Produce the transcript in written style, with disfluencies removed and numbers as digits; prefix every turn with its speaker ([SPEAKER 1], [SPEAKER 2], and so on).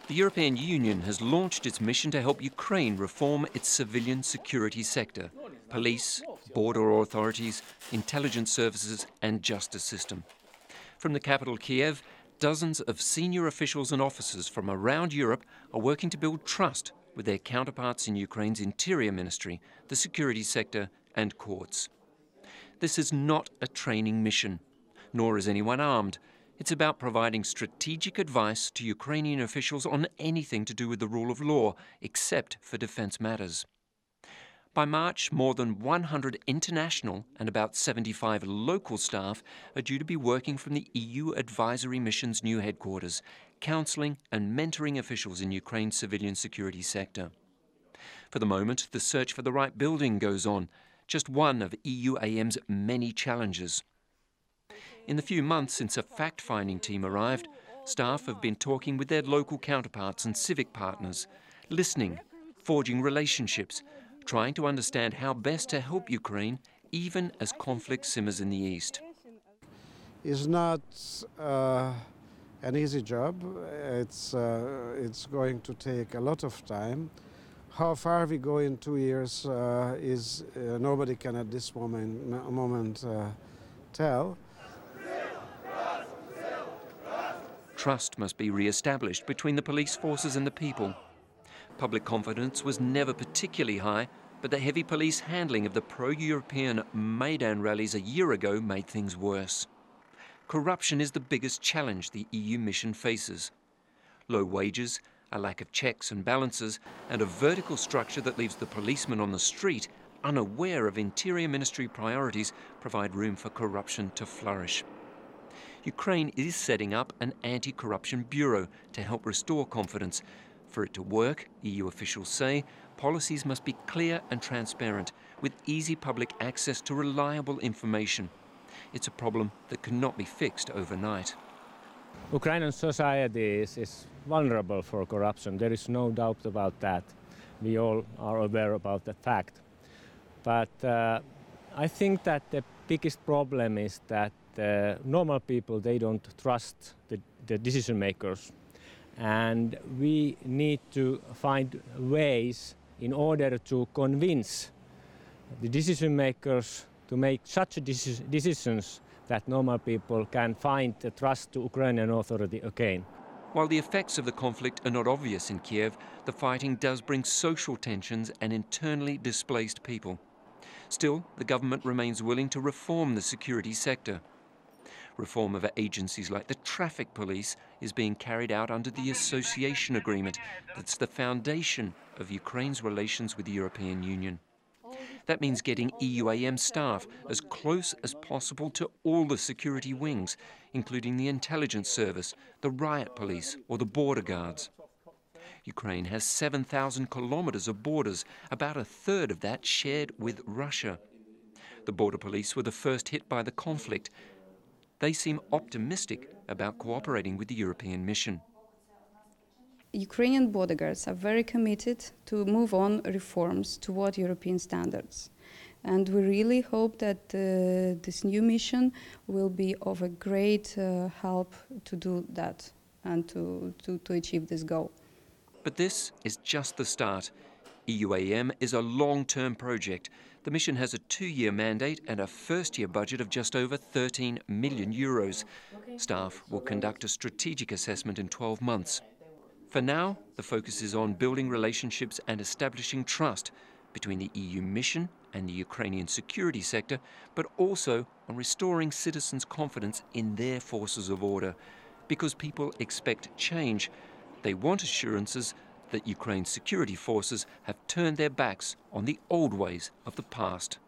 [SPEAKER 1] The European Union has launched its mission to help Ukraine reform its civilian security sector: police, border authorities, intelligence services and justice system. From the capital Kiev, dozens of senior officials and officers from around Europe are working to build trust with their counterparts in Ukraine's interior ministry, the security sector and courts. This is not a training mission, nor is anyone armed. It's about providing strategic advice to Ukrainian officials on anything to do with the rule of law, except for defence matters. By March, more than 100 international and about 75 local staff are due to be working from the EU Advisory Mission's new headquarters, counselling and mentoring officials in Ukraine's civilian security sector. For the moment, the search for the right building goes on, just one of EUAM's many challenges. In the few months since a fact-finding team arrived, staff have been talking with their local counterparts and civic partners, listening, forging relationships, trying to understand how best to help Ukraine, even as conflict simmers in the east.
[SPEAKER 2] It's not an easy job. It's going to take a lot of time. How far we go in 2 years is nobody can at this moment tell.
[SPEAKER 1] Trust must be re-established between the police forces and the people. Public confidence was never particularly high, but the heavy police handling of the pro-European Maidan rallies a year ago made things worse. Corruption is the biggest challenge the EU mission faces. Low wages, a lack of checks and balances, and a vertical structure that leaves the policeman on the street unaware of Interior Ministry priorities provide room for corruption to flourish. Ukraine is setting up an anti-corruption bureau to help restore confidence. For it to work, EU officials say, policies must be clear and transparent, with easy public access to reliable information. It's a problem that cannot be fixed overnight.
[SPEAKER 3] Ukrainian society is vulnerable for corruption. There is no doubt about that. We all are aware about that fact. But I think that the biggest problem is that normal people, they don't trust the decision makers. And we need to find ways in order to convince the decision makers to make such decisions that normal people can find the trust to Ukrainian authority again.
[SPEAKER 1] While the effects of the conflict are not obvious in Kiev, the fighting does bring social tensions and internally displaced people. Still, the government remains willing to reform the security sector. Reform of agencies like the traffic police is being carried out under the association agreement that's the foundation of Ukraine's relations with the European Union. That means getting EUAM staff as close as possible to all the security wings, including the intelligence service, the riot police or the border guards. Ukraine has 7,000 kilometers of borders, about a third of that shared with Russia. The border police were the first hit by the conflict. They seem optimistic about cooperating with the European mission.
[SPEAKER 4] Ukrainian border guards are very committed to move on reforms toward European standards. And we really hope that this new mission will be of a great help to do that and to achieve this goal.
[SPEAKER 1] But this is just the start. EUAM is a long-term project. The mission has a 2-year mandate and a first-year budget of just over 13 million euros. Staff will conduct a strategic assessment in 12 months. For now, the focus is on building relationships and establishing trust between the EU mission and the Ukrainian security sector, but also on restoring citizens' confidence in their forces of order. Because people expect change, they want assurances that Ukraine's security forces have turned their backs on the old ways of the past.